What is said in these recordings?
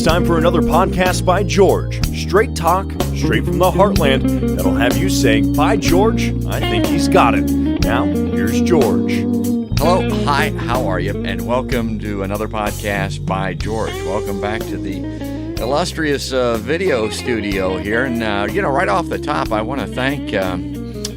time for another podcast by George. Straight talk, straight from the heartland, that'll have you saying, "By George, I think he's got it." Now, here's George. Hello, hi, how are you? And welcome to another podcast by George. Welcome back to the illustrious video studio here. And, right off the top, I want to thank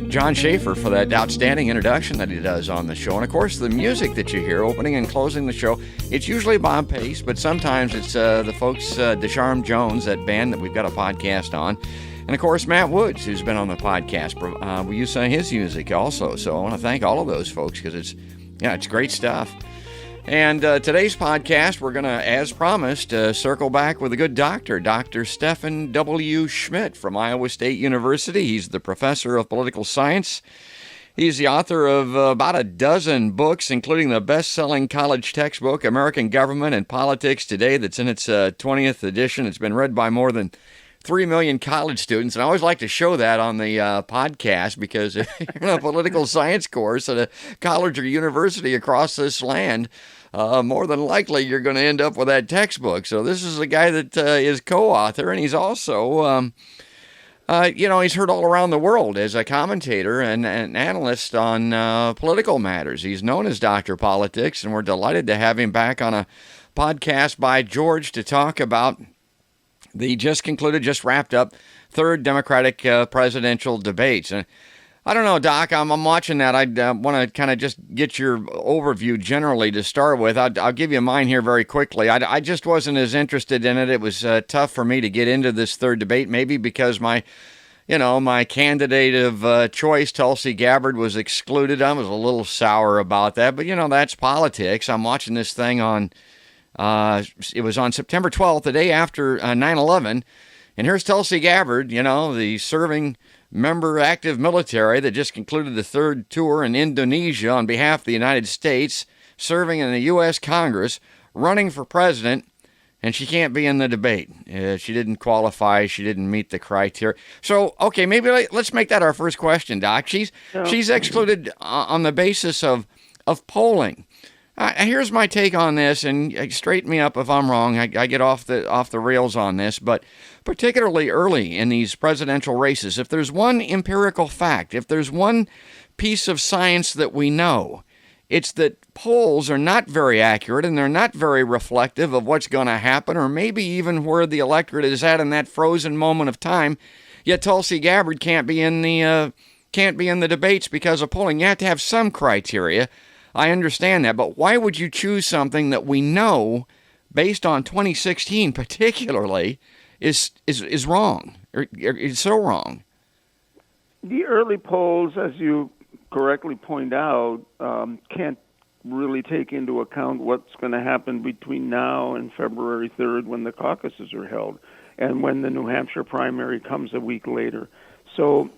John Schaefer for that outstanding introduction that he does on the show. And, of course, the music that you hear opening and closing the show, it's usually Bob Pace, but sometimes it's the folks, Desharm Jones, that band that we've got a podcast on. And, of course, Matt Woods, who's been on the podcast. We use some of his music also. So I want to thank all of those folks because it's great stuff. And today's podcast, we're going to, as promised, circle back with a good doctor, Dr. Steffen W. Schmidt from Iowa State University. He's the professor of political science. He's the author of about a dozen books, including the best-selling college textbook, American Government and Politics Today, that's in its 20th edition. It's been read by more than 3 million college students, and I always like to show that on the podcast because if you're in a political science course at a college or university across this land, more than likely you're going to end up with that textbook. So this is a guy that is co-author, and he's also, he's heard all around the world as a commentator and an analyst on political matters. He's known as Dr. Politics, and we're delighted to have him back on a podcast by George to talk about the just wrapped up third Democratic presidential debates. And I don't know, Doc, I'm watching that. I want to kind of just get your overview generally to start with. I'll give you mine here very quickly. I just wasn't as interested in it. It was tough for me to get into this third debate, maybe because my candidate of choice, Tulsi Gabbard, was excluded. I was a little sour about that, but, that's politics. I'm watching this thing on it was on September 12th, the day after 9/11, and here's Tulsi Gabbard, the serving member active military that just concluded the third tour in Indonesia on behalf of the United States, serving in the U.S. Congress, running for president, and she can't be in the debate. She didn't qualify. She didn't meet the criteria. So, okay, maybe let's make that our first question, Doc. She's excluded on the basis of polling. Here's my take on this, and straighten me up if I'm wrong. I get off the rails on this, but particularly early in these presidential races, if there's one empirical fact, if there's one piece of science that we know, it's that polls are not very accurate and they're not very reflective of what's going to happen, or maybe even where the electorate is at in that frozen moment of time. Yet Tulsi Gabbard can't be in the debates because of polling. You have to have some criteria. I understand that, but why would you choose something that we know, based on 2016 particularly, is wrong, or is so wrong? The early polls, as you correctly point out, can't really take into account what's going to happen between now and February 3rd when the caucuses are held and when the New Hampshire primary comes a week later. So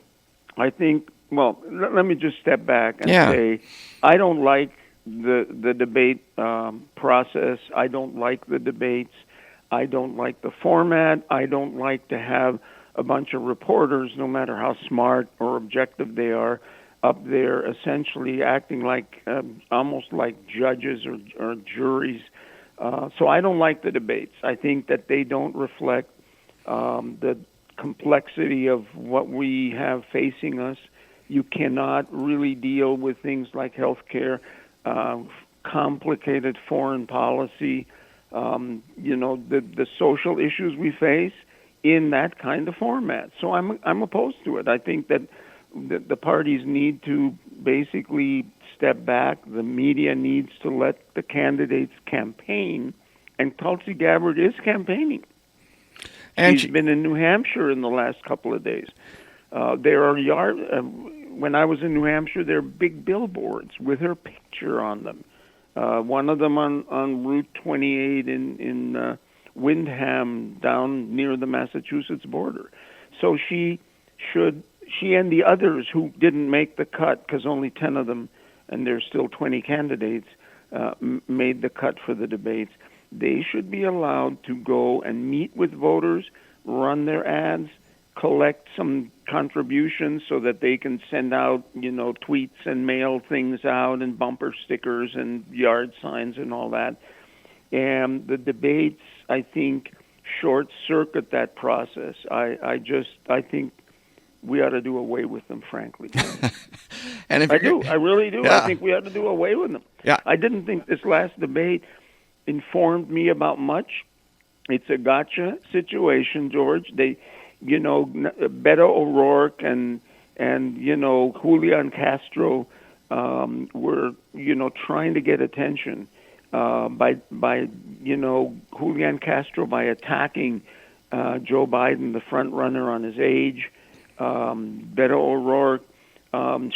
I think, let me just step back and say, I don't like the debate process. I don't like the debates. I don't like the format. I don't like to have a bunch of reporters, no matter how smart or objective they are, up there essentially acting like almost like judges or juries. So I don't like the debates. I think that they don't reflect the complexity of what we have facing us. You cannot really deal with things like health care, complicated foreign policy, the social issues we face in that kind of format. So I'm opposed to it. I think that the parties need to basically step back. The media needs to let the candidates campaign, and Tulsi Gabbard is campaigning. And she's been in New Hampshire in the last couple of days. There are when I was in New Hampshire, there are big billboards with her picture on them. One of them on Route 28 in Windham, down near the Massachusetts border. So she and the others who didn't make the cut, because only 10 of them, and there's still 20 candidates, made the cut for the debates, they should be allowed to go and meet with voters, run their ads, collect some contributions so that they can send out, tweets and mail things out and bumper stickers and yard signs and all that. And the debates, I think, short circuit that process. I think we ought to do away with them, frankly. And if I really do. Yeah. I think we ought to do away with them. Yeah. I didn't think this last debate informed me about much. It's a gotcha situation, George. They, Beto O'Rourke and Julian Castro were trying to get attention by Julian Castro by attacking Joe Biden, the front runner on his age. Beto O'Rourke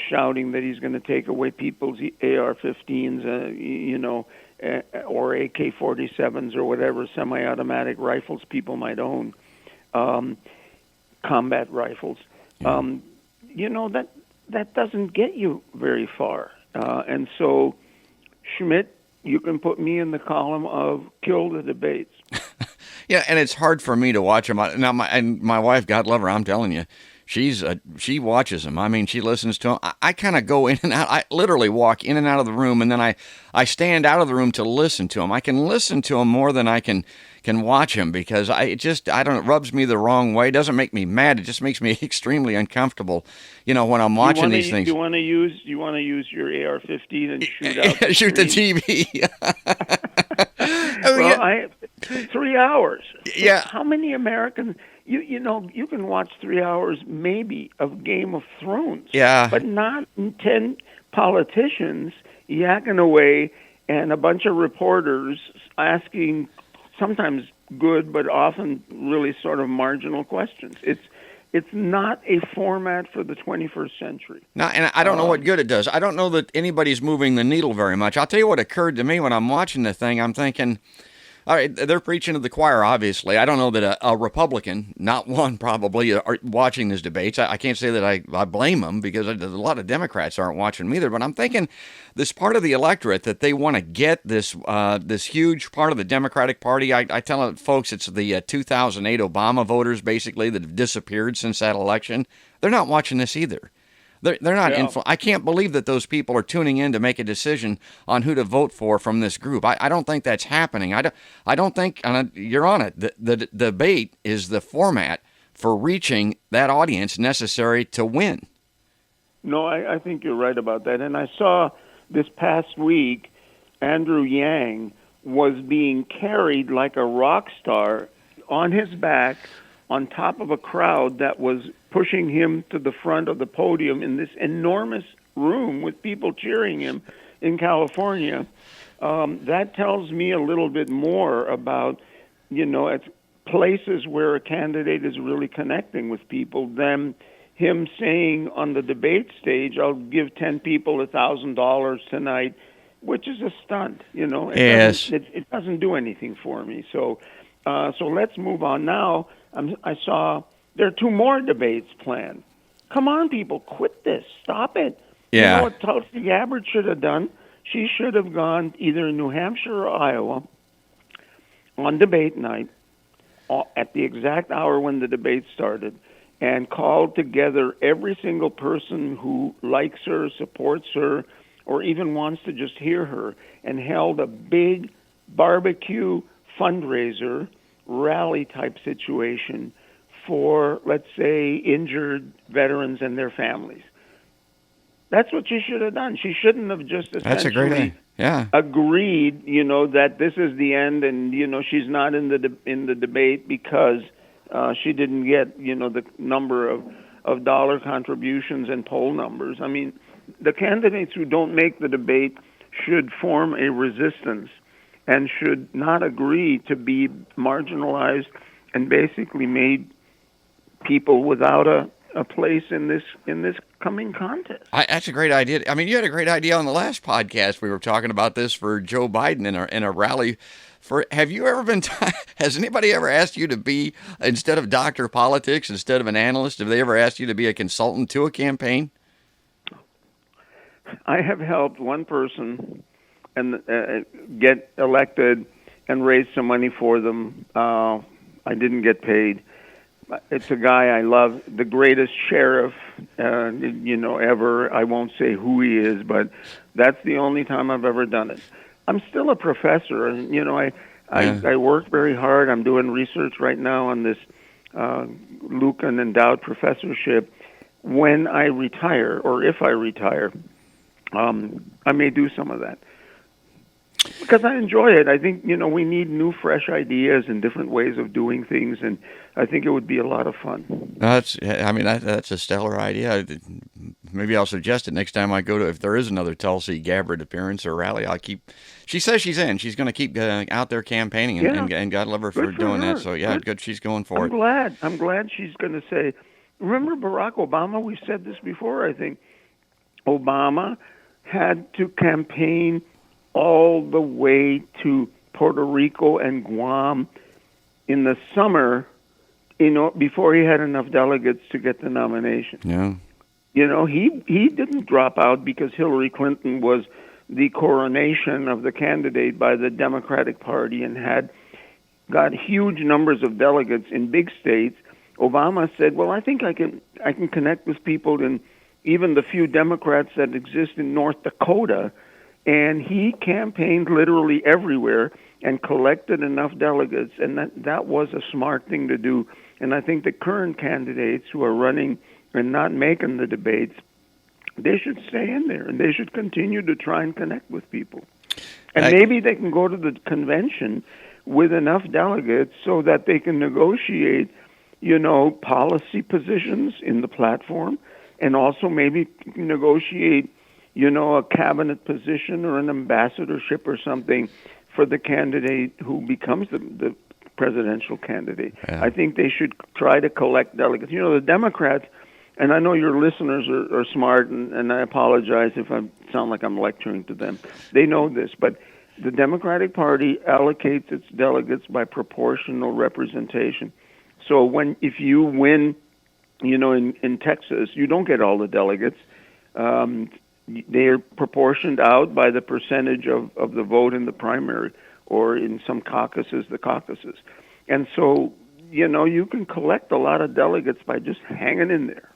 shouting that he's going to take away people's AR-15s, or AK-47s or whatever semi-automatic rifles people might own, combat rifles. That doesn't get you very far. And so, Schmidt, you can put me in the column of kill the debates. Yeah, and it's hard for me to watch them. Now, my wife, God love her, I'm telling you, she watches them. I mean, she listens to them. I kind of go in and out. I literally walk in and out of the room, and then I stand out of the room to listen to them. I can listen to them more than I can watch them because I don't know, it rubs me the wrong way. It doesn't make me mad. It just makes me extremely uncomfortable, when I'm watching these things. You want to use your AR-15 and shoot out shoot the TV. Well, 3 hours. Yeah. How many Americans? You can watch 3 hours maybe of Game of Thrones. Yeah. But not 10 politicians yakking away and a bunch of reporters asking sometimes good but often really sort of marginal questions. It's not a format for the 21st century. No, and I don't know what good it does. I don't know that anybody's moving the needle very much. I'll tell you what occurred to me when I'm watching the thing. I'm thinking, all right, they're preaching to the choir, obviously. I don't know that a Republican, not one probably, are watching these debates. I can't say that I blame them because a lot of Democrats aren't watching them either. But I'm thinking this part of the electorate that they want to get this huge part of the Democratic Party. I tell folks it's the 2008 Obama voters, basically, that have disappeared since that election. They're not watching this either. They're not I can't believe that those people are tuning in to make a decision on who to vote for from this group. I don't think that's happening. I don't think, and you're on it, the debate is the format for reaching that audience necessary to win. No, I think you're right about that. And I saw this past week, Andrew Yang was being carried like a rock star on his back on top of a crowd that was pushing him to the front of the podium in this enormous room with people cheering him in California. That tells me a little bit more about, it's places where a candidate is really connecting with people than him saying on the debate stage, I'll give 10 people $1,000 tonight, which is a stunt, Yes. It doesn't do anything for me. So let's move on now. I saw there are 2 more debates planned. Come on, people, quit this. Stop it. Yeah. You know what Tulsi Gabbard should have done? She should have gone either in New Hampshire or Iowa on debate night at the exact hour when the debate started and called together every single person who likes her, supports her, or even wants to just hear her, and held a big barbecue fundraiser rally type situation for, let's say, injured veterans and their families. That's what she should have done. She shouldn't have just essentially That's a great idea. Yeah. agreed, that this is the end, and she's not in the debate because she didn't get the number of dollar contributions and poll numbers. I mean, the candidates who don't make the debate should form a resistance and should not agree to be marginalized and basically made people without a place in this coming contest. That's a great idea. I mean, you had a great idea on the last podcast. We were talking about this for Joe Biden in a rally. Have you ever been? Has anybody ever asked you to be, instead of Dr. Politics, instead of an analyst? Have they ever asked you to be a consultant to a campaign? I have helped one person and get elected and raise some money for them. I didn't get paid. It's a guy I love, the greatest sheriff, ever. I won't say who he is, but that's the only time I've ever done it. I'm still a professor, and I work very hard. I'm doing research right now on this Lucan endowed professorship. When I retire, or if I retire, I may do some of that. Because I enjoy it. I think, we need new, fresh ideas and different ways of doing things, and I think it would be a lot of fun. That's a stellar idea. Maybe I'll suggest it next time I go to, if there is another Tulsi Gabbard appearance or rally, she says she's in. She's going to keep out there campaigning, and God love her for doing that. So, good, she's going for it. I'm glad she's going to say, remember Barack Obama? We've said this before, I think. Obama had to campaign all the way to Puerto Rico and Guam in the summer, before he had enough delegates to get the nomination. Yeah. He didn't drop out because Hillary Clinton was the coronation of the candidate by the Democratic Party and had got huge numbers of delegates in big states. Obama said, well, I think I can connect with people in even the few Democrats that exist in North Dakota. And he campaigned literally everywhere and collected enough delegates, and that was a smart thing to do. And I think the current candidates who are running and not making the debates, they should stay in there, and they should continue to try and connect with people. And maybe they can go to the convention with enough delegates so that they can negotiate, policy positions in the platform, and also maybe negotiate a cabinet position or an ambassadorship or something for the candidate who becomes the presidential candidate. Yeah. I think they should try to collect delegates. The Democrats, and I know your listeners are smart, and I apologize if I sound like I'm lecturing to them. They know this, but the Democratic Party allocates its delegates by proportional representation. So if you win, in Texas, you don't get all the delegates. They're proportioned out by the percentage of the vote in the primary, or in some caucuses, the caucuses. And so, you can collect a lot of delegates by just hanging in there.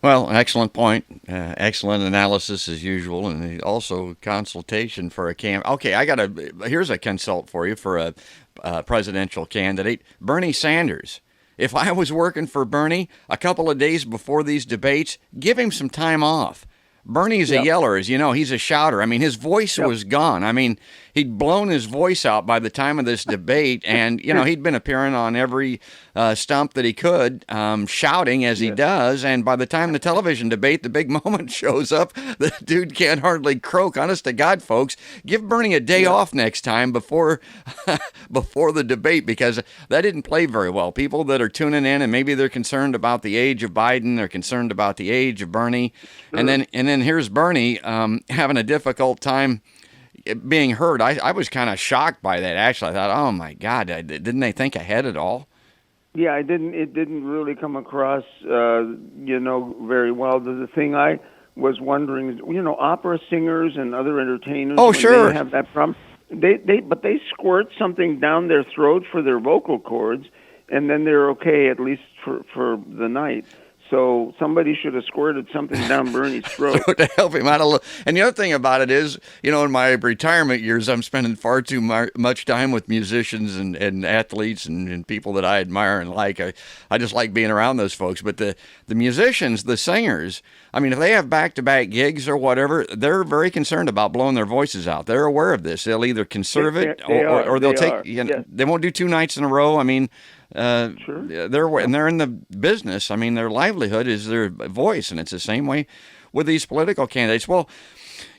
Well, excellent point. Excellent analysis as usual, and also consultation for a Okay, here's a consult for you for a presidential candidate, Bernie Sanders. If I was working for Bernie a couple of days before these debates, give him some time off. Bernie's a yeller, as you know. He's a shouter. I mean, his voice was gone. I mean, he'd blown his voice out by the time of this debate, and, he'd been appearing on every stump that he could, shouting as he does, and by the time the television debate, the big moment shows up, the dude can't hardly croak. Honest to God, folks, give Bernie a day off next time before the debate, because that didn't play very well. People that are tuning in, and maybe they're concerned about the age of Biden, they're concerned about the age of Bernie, and then here's Bernie having a difficult time being heard. I was kind of shocked by that, actually. I thought, oh, my God, didn't they think ahead at all? Yeah, it didn't really come across, very well. The thing I was wondering is, opera singers and other entertainers, they have that problem. But they squirt something down their throat for their vocal cords, and then they're okay, at least for the night. So somebody should have squirted something down Bernie's throat. To help him out a little. And the other thing about it is, in my retirement years, I'm spending far too much time with musicians and athletes and people that I admire and like. I just like being around those folks. But the musicians, the singers, I mean, if they have back-to-back gigs or whatever, they're very concerned about blowing their voices out. They're aware of this. They'll either conserve it or they'll take. They won't do 2 nights in a row. I mean. Sure. They're in the business. I mean, their livelihood is their voice, and it's the same way with these political candidates. Well,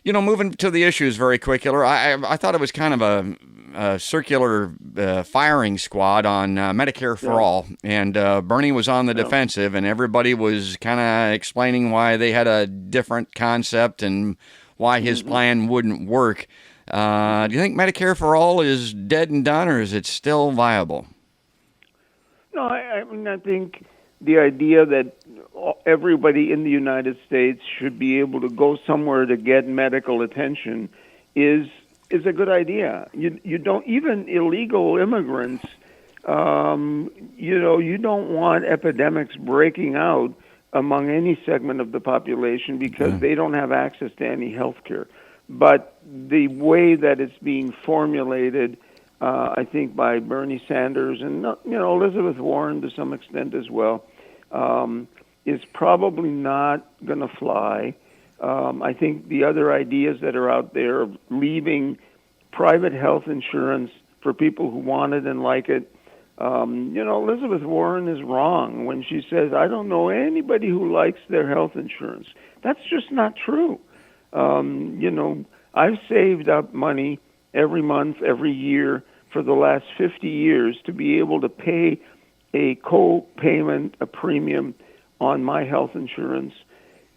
moving to the issues very quick, I thought it was kind of a circular firing squad on Medicare for all, and Bernie was on the defensive, and everybody was kind of explaining why they had a different concept and why his plan wouldn't work. Do you think Medicare for all is dead and done, or is it still viable? No, I mean, I think the idea that everybody in the United States should be able to go somewhere to get medical attention is a good idea. You don't, even illegal immigrants, you don't want epidemics breaking out among any segment of the population because they don't have access to any health care. But the way that it's being formulated I think by Bernie Sanders and Elizabeth Warren to some extent as well, is probably not going to fly. I think the other ideas that are out there of leaving private health insurance for people who want it and like it, Elizabeth Warren is wrong when she says, I don't know anybody who likes their health insurance. That's just not true. I've saved up money every month, every year for the last 50 years to be able to pay a co-payment, a premium on my health insurance.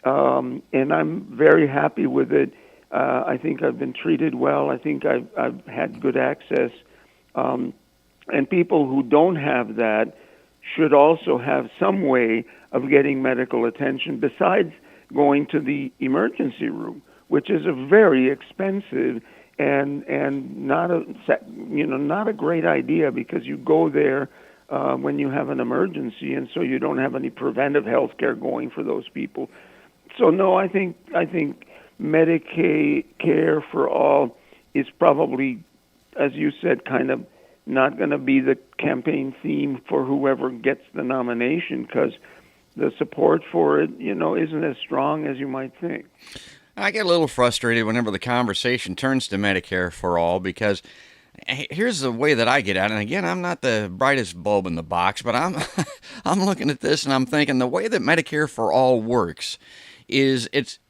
And I'm very happy with it. I think I've been treated well. I think I've had good access. And people who don't have that should also have some way of getting medical attention besides going to the emergency room, which is a very expensive and not a great idea, because you go there when you have an emergency, and so you don't have any preventive health care going for those people. So no, I think Medicare for all is probably, as you said, kind of not going to be the campaign theme for whoever gets the nomination, because the support for it, isn't as strong as you might think. I get a little frustrated whenever the conversation turns to Medicare for all, because here's the way that I get at it. And again, I'm not the brightest bulb in the box, but I'm looking at this and I'm thinking the way that Medicare for all works is it's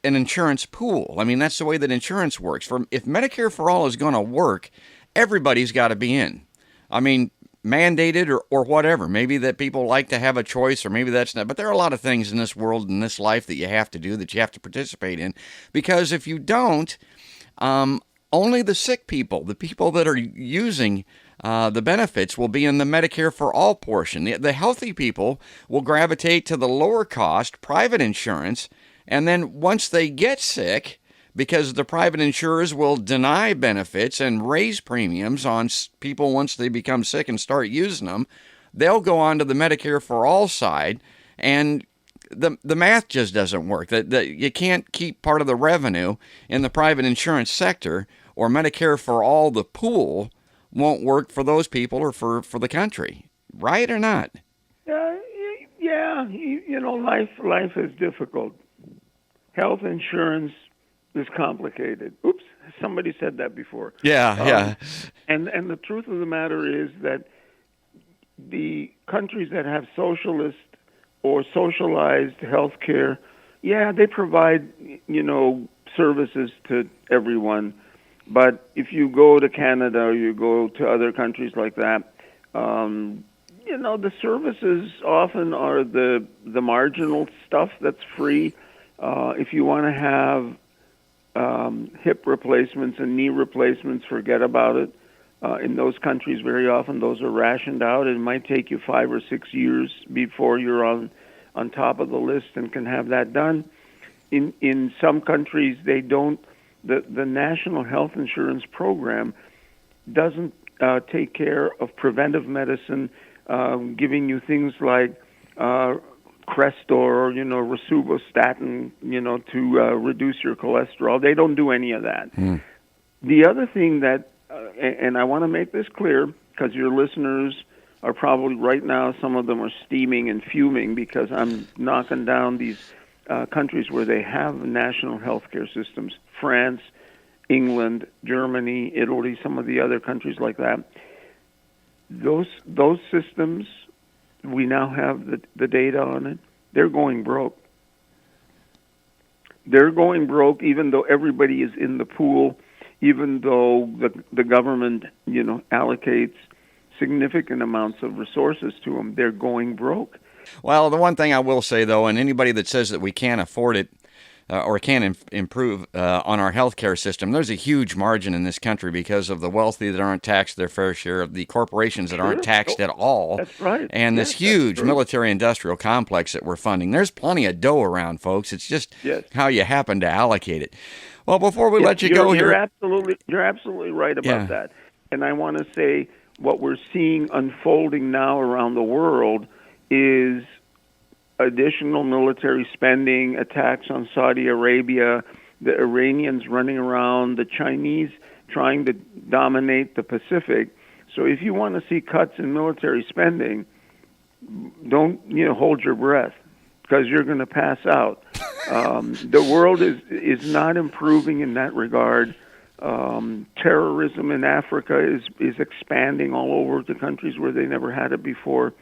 an insurance pool. I mean, that's the way that insurance works. If Medicare for all is going to work, everybody's got to be in. I mean, mandated or whatever. Maybe that people like to have a choice, or maybe that's not. But there are a lot of things in this world, in this life, that you have to do, that you have to participate in. Because if you don't, only the sick people, the people that are using the benefits, will be in the Medicare for all portion. The healthy people will gravitate to the lower cost private insurance, and then once they get sick, because the private insurers will deny benefits and raise premiums on people once they become sick and start using them, they'll go on to the Medicare for all side, and the math just doesn't work. That you can't keep part of the revenue in the private insurance sector, or Medicare for all, the pool, won't work for those people or for the country. Right or not? Yeah, life is difficult. Health insurance is complicated. Oops, somebody said that before. Yeah. And the truth of the matter is that the countries that have socialist or socialized health care, they provide, services to everyone. But if you go to Canada or you go to other countries like that, the services often are the marginal stuff that's free. If you want to have hip replacements and knee replacements, forget about it. In those countries, very often those are rationed out. It might take you 5 or 6 years before you're on top of the list and can have that done. In some countries, they don't. The National Health Insurance Program doesn't take care of preventive medicine, giving you things like Crestor or rosuvastatin, to reduce your cholesterol. They don't do any of that. The other thing that, and I want to make this clear, because your listeners are probably right now, some of them are steaming and fuming because I'm knocking down these countries where they have national health care systems: France, England, Germany, Italy, some of the other countries like that. Those systems, we now have the data on it. They're going broke. They're going broke, even though everybody is in the pool, even though the government, allocates significant amounts of resources to them. They're going broke. Well, the one thing I will say, though, and anybody that says that we can't afford it or can improve on our healthcare system, there's a huge margin in this country because of the wealthy that aren't taxed their fair share, of the corporations that aren't taxed at all. That's right. And this huge military-industrial complex that we're funding. There's plenty of dough around, folks. It's just how you happen to allocate it. Well, before we let you go here... You're absolutely right about that. And I want to say what we're seeing unfolding now around the world is additional military spending, attacks on Saudi Arabia, the Iranians running around, the Chinese trying to dominate the Pacific. So if you want to see cuts in military spending, don't hold your breath, because you're going to pass out. The world is not improving in that regard. Terrorism in Africa is expanding all over to countries where they never had it before.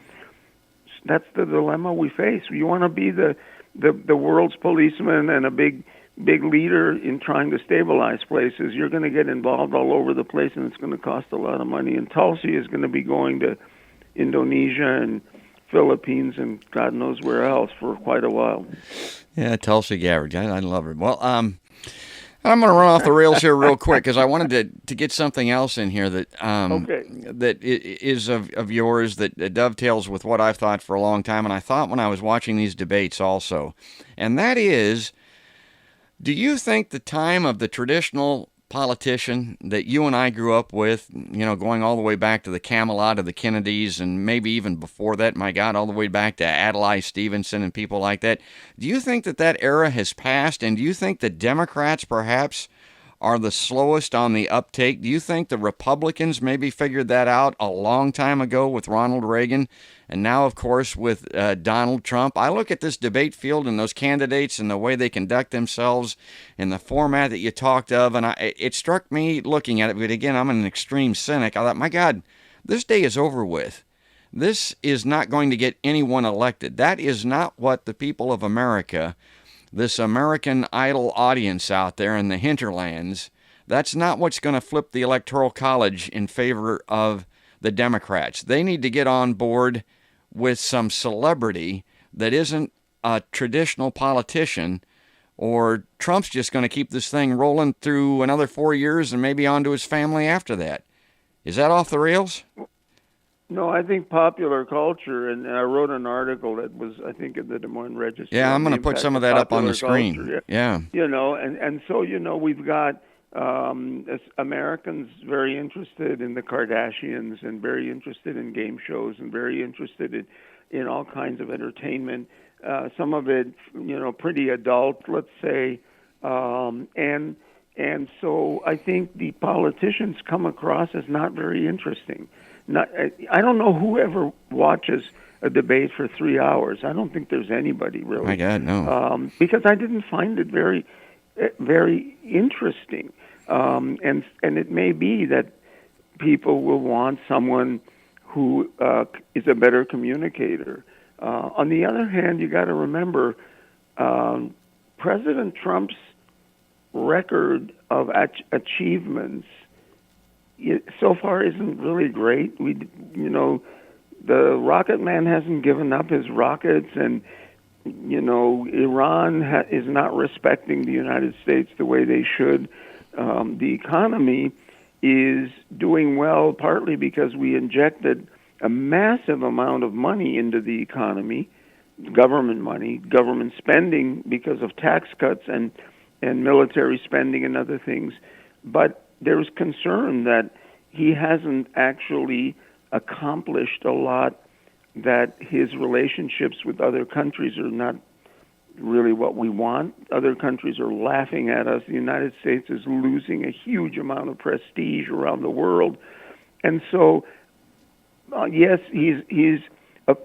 That's the dilemma we face. You want to be the world's policeman and a big leader in trying to stabilize places. You're going to get involved all over the place, and it's going to cost a lot of money. And Tulsi is going to be going to Indonesia and Philippines and God knows where else for quite a while. Yeah, Tulsi Gabbard. I love her. Well, I'm going to run off the rails here real quick because I wanted to get something else in here that that is of yours that dovetails with what I've thought for a long time, and I thought when I was watching these debates also, and that is, do you think the time of the traditional politician that you and I grew up with, going all the way back to the Camelot of the Kennedys and maybe even before that, my God, all the way back to Adlai Stevenson and people like that, do you think that era has passed? And do you think the Democrats perhaps are the slowest on the uptake? Do you think the Republicans maybe figured that out a long time ago with Ronald Reagan? And now, of course, with Donald Trump? I look at this debate field and those candidates and the way they conduct themselves in the format that you talked of, and it struck me looking at it, but again, I'm an extreme cynic. I thought, my God, this day is over with. This is not going to get anyone elected. That is not what the people of America, this American Idol audience out there in the hinterlands, that's not what's going to flip the Electoral College in favor of the Democrats. They need to get on board with some celebrity that isn't a traditional politician, or Trump's just going to keep this thing rolling through another 4 years and maybe on to his family after that. Is that off the rails? No, I think popular culture, and I wrote an article that was, I think, in the Des Moines Register. Yeah, I'm going to put some of that up on the screen. Culture, yeah. And so, we've got Americans very interested in the Kardashians and very interested in game shows and very interested in all kinds of entertainment. Some of it, pretty adult, let's say. And so I think the politicians come across as not very interesting. I don't know who ever watches a debate for 3 hours. I don't think there's anybody really. My God, no. Because I didn't find it very, very interesting. And it may be that people will want someone who is a better communicator. On the other hand, you got to remember President Trump's record of achievements so far isn't really great. The rocket man hasn't given up his rockets, and Iran is not respecting the United States the way they should. The economy is doing well partly because we injected a massive amount of money into the economy, government money, government spending because of tax cuts and military spending and other things. But there's concern that he hasn't actually accomplished a lot, that his relationships with other countries are not really what we want. Other countries are laughing at us. The United States is losing a huge amount of prestige around the world. And so, yes, he's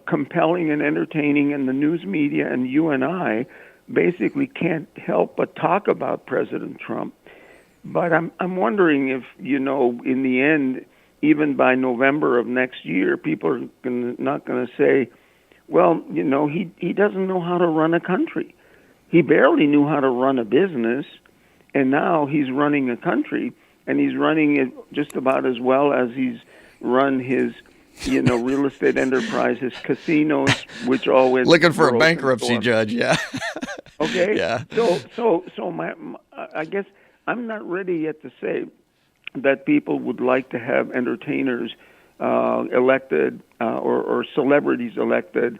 compelling and entertaining, and the news media and you and I basically can't help but talk about President Trump. But I'm wondering if, in the end, even by November of next year, people are not going to say, well, he doesn't know how to run a country. He barely knew how to run a business, and now he's running a country, and he's running it just about as well as he's run his, real estate enterprise, his casinos, which always looking for a bankruptcy judge. Yeah. Okay. Yeah. So I guess I'm not ready yet to say that people would like to have entertainers elected or celebrities elected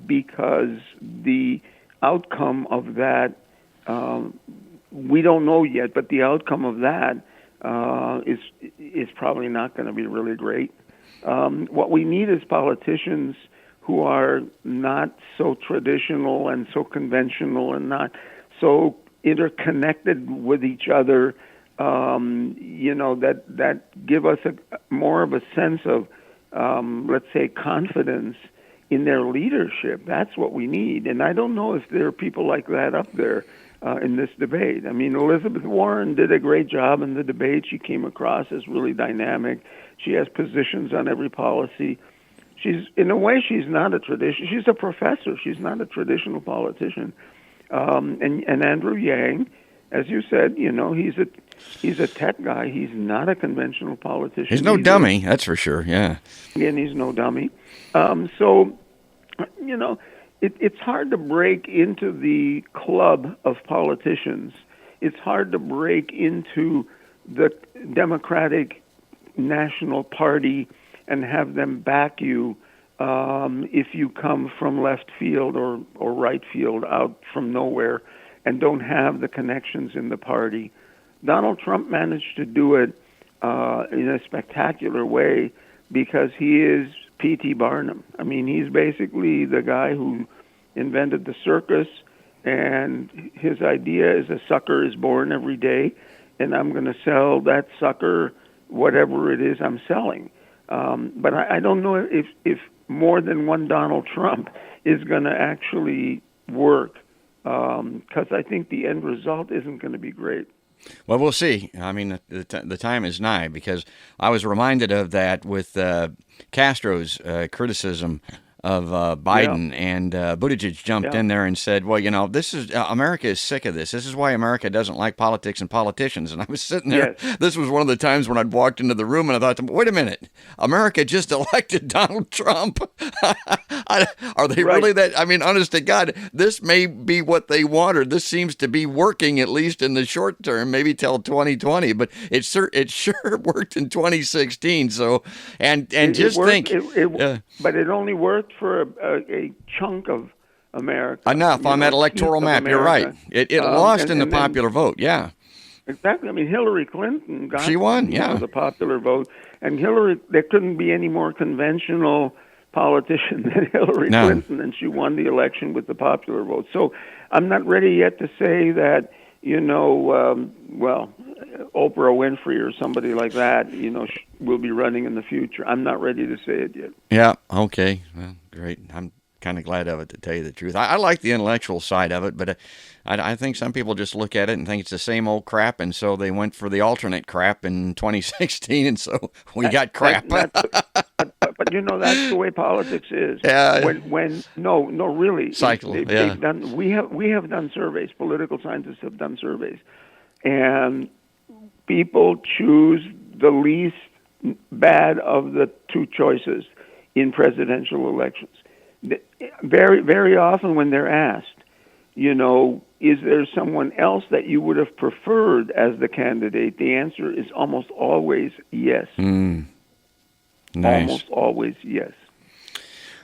because the outcome of that, we don't know yet, but the outcome of that is probably not going to be really great. What we need is politicians who are not so traditional and so conventional and not so interconnected with each other that give us more of a sense of, let's say, confidence in their leadership. That's what we need. And I don't know if there are people like that up there in this debate. I mean, Elizabeth Warren did a great job in the debate. She came across as really dynamic. She has positions on every policy. In a way, she's not a tradition. She's a professor. She's not a traditional politician. And Andrew Yang, as you said, he's a tech guy. He's not a conventional politician. He's no dummy, that's for sure. Yeah. And he's no dummy. It's hard to break into the club of politicians. It's hard to break into the Democratic National Party and have them back you if you come from left field or right field, out from nowhere, and don't have the connections in the party. Donald Trump managed to do it in a spectacular way because he is P.T. Barnum. I mean, he's basically the guy who invented the circus, and his idea is a sucker is born every day, and I'm going to sell that sucker whatever it is I'm selling. But I don't know if more than one Donald Trump is going to actually work, because I think the end result isn't going to be great. Well, we'll see. I mean, the time is nigh, because I was reminded of that with Castro's criticism of Biden, and Buttigieg jumped in there and said, well, this is America is sick of this. This is why America doesn't like politics and politicians. And I was sitting there. Yes. This was one of the times when I'd walked into the room and I thought, wait a minute, America just elected Donald Trump. Are they really that? I mean, honest to God, this may be what they wanted. This seems to be working, at least in the short term, maybe till 2020. But it sure worked in 2016. So, but it only worked for a chunk of America. Enough on that electoral map. You're right. It lost in the popular vote. Yeah. Exactly. I mean, Hillary Clinton got she won. Yeah. The popular vote, and there couldn't be any more conventional politician than Hillary Clinton, and she won the election with the popular vote. So I'm not ready yet to say that Oprah Winfrey or somebody like that, will be running in the future. I'm not ready to say it yet. Yeah. Okay. Well, great. I'm kind of glad of it, to tell you the truth. I like the intellectual side of it, but I think some people just look at it and think it's the same old crap, and so they went for the alternate crap in 2016, and so we got crap. But that's the way politics is. Yeah. Really. Cycle. We have done surveys. Political scientists have done surveys, and people choose the least bad of the two choices in presidential elections. Very, very often when they're asked, is there someone else that you would have preferred as the candidate? The answer is almost always yes. Nice. Almost always yes.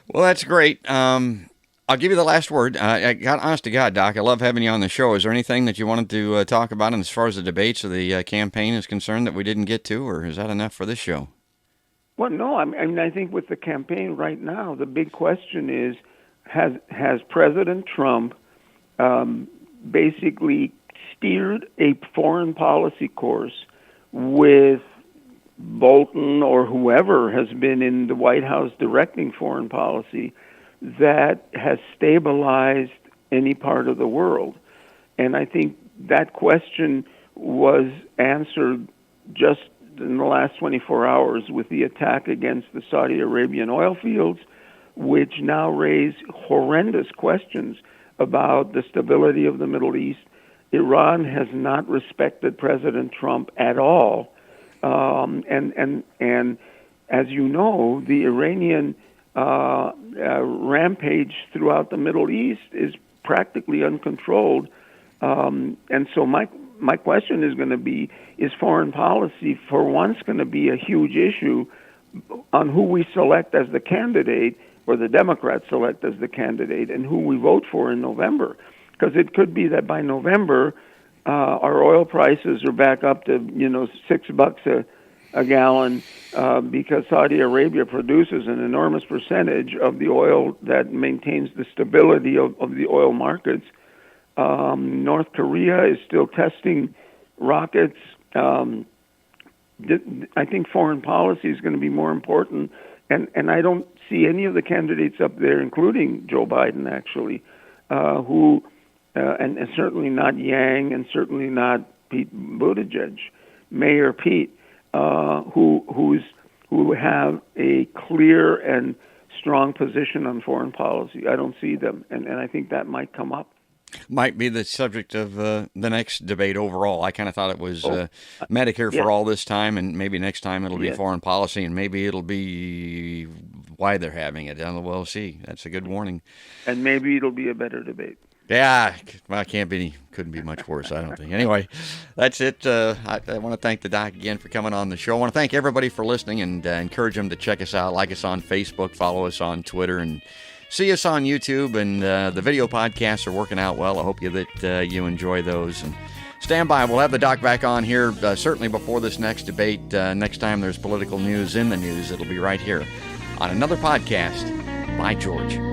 Well, that's great. I'll give you the last word. Honest to God, Doc, I love having you on the show. Is there anything that you wanted to talk about as far as the debates or the campaign is concerned that we didn't get to, or is that enough for this show? Well, no. I mean, I think with the campaign right now, the big question is, has President Trump basically steered a foreign policy course with Bolton or whoever has been in the White House directing foreign policy that has stabilized any part of the world? And I think that question was answered just in the last 24 hours with the attack against the Saudi Arabian oil fields, which now raise horrendous questions about the stability of the Middle East. Iran has not respected President Trump at all. And as you know, the Iranian rampage throughout the Middle East is practically uncontrolled. And so my question is going to be, is foreign policy for once going to be a huge issue on who we select as the candidate, or the Democrats select as the candidate, and who we vote for in November? Because it could be that by November, our oil prices are back up to $6 a gallon because Saudi Arabia produces an enormous percentage of the oil that maintains the stability of the oil markets. North Korea is still testing rockets I think foreign policy is going to be more important, and I don't see any of the candidates up there, including Joe Biden, actually, who, and certainly not Yang, and certainly not Pete Buttigieg, Mayor Pete, who have a clear and strong position on foreign policy. I don't see them, and I think that might come up. Might be the subject of the next debate overall. I kind of thought it was Medicare for all this time, and maybe next time it'll be foreign policy, and maybe it'll be why they're having it. We'll see. That's a good warning. And maybe it'll be a better debate. Yeah, well, couldn't be much worse, I don't think. Anyway, that's it. I want to thank the doc again for coming on the show. I want to thank everybody for listening, and encourage them to check us out, like us on Facebook, follow us on Twitter, and see us on YouTube. And the video podcasts are working out well. I hope that you enjoy those. And stand by. We'll have the doc back on here certainly before this next debate. Next time there's political news in the news, it'll be right here on another podcast by George.